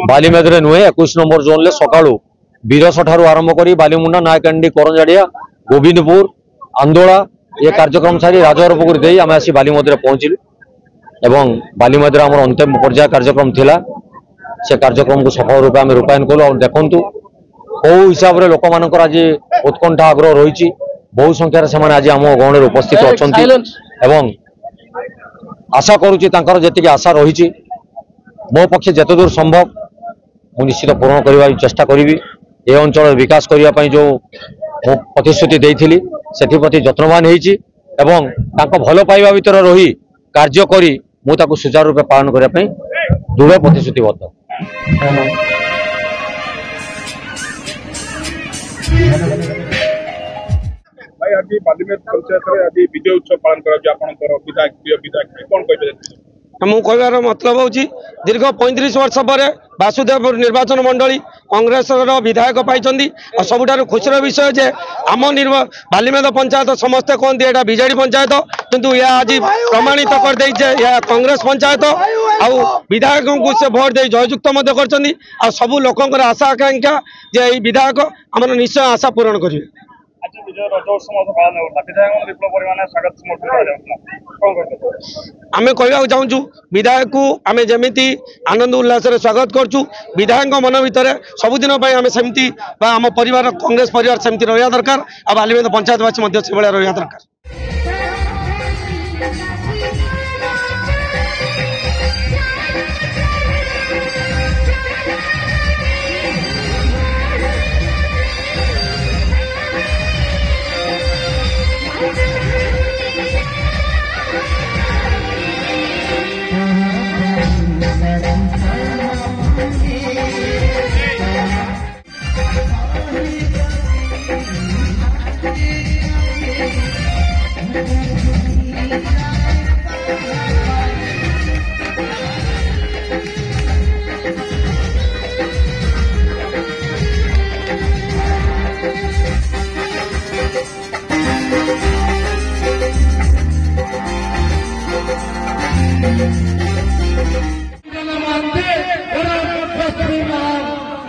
बालीमेद नुहे 21 number zone सका Beerus ठारू आरंभ कर बालीमुंडा नायकांडी करंजाड़िया गोविंदपुर आंदोला ये कार्यक्रम सारी राजहरपुर आम आसी बालीमेद पहुंचलु एवं बालीमेद आम अंतिम पर्याय कार्यक्रम थिला से कार्यक्रम को सफल रूप में रूपायन कलु और देखु कौ हिसाब से लोक मान आज उत्कंठा आग्रह रही बहु संख्यार से आज आम गहण उपस्थित अच्छा आशा करुच्ची जी आशा रही मो पक्षे जिते दूर संभव मुझे निश्चित पूर्ण करने की चेष्टा करी ए अंचल विकास करने जो प्रतिश्रुति देती से जत्नवान होती भल पाइबा भीतर रही कार्य करी मुझे सुचारू रूप पालन करने दृढ़ प्रतिश्रुतिबद्ध। भाई आज बालीमेद पंचायत रे आज विजय उत्सव पालन करा विधायक कौन कह मु कहबार मतलब हूँ दीर्घ 35 वर्ष पर वासुदेवपुर निर्वाचन मंडली कांग्रेस विधायक पाई और सबुठ खुशीर विषय जे आम बालीमेद पंचायत समस्ते कहते यहाँ बीजेडी पंचायत किंतु यह आज प्रमाणित कर कांग्रेस पंचायत आउ विधायक को से भोट दे जययुक्त कर सबू लोकंर आशा आकांक्षा जे विधायक आम निश्चय आशा पूरण करेंगे। आम कहवाक चाहूँ विधायक को आम जमी आनंद उल्लास स्वागत करुँ विधायक मन भितर सबुदिन आम सेमती आम परिवार कांग्रेस परिवार सेमती रहा दरकार आ बालीमेद पंचायतवासी से भाया रहा दरकार।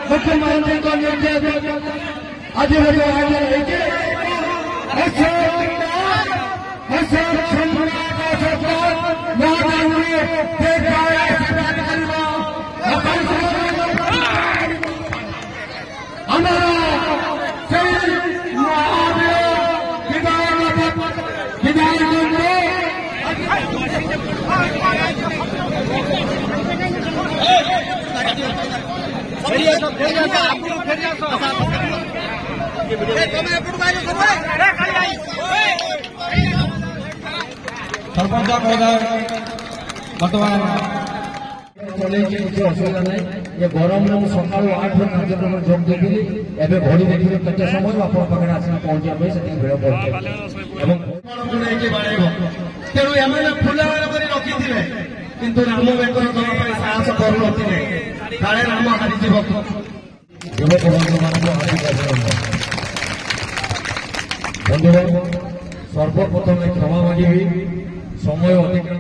मुख्यमंत्री को निर्देश सरपंच महोदय बर्तमान असुविधा ना ये गरम में सका 8 कार्यक्रम जोग देती एवं घड़ी देखिए केते समय आप पहुंचा से भेड़ पड़े तेणु एम फुलाड़ कर रखी किंतु राम बेकर दल साहस करूँ काले राम हारी बंधुगण सर्वप्रथम क्षमा मांगी समय अतिक्रम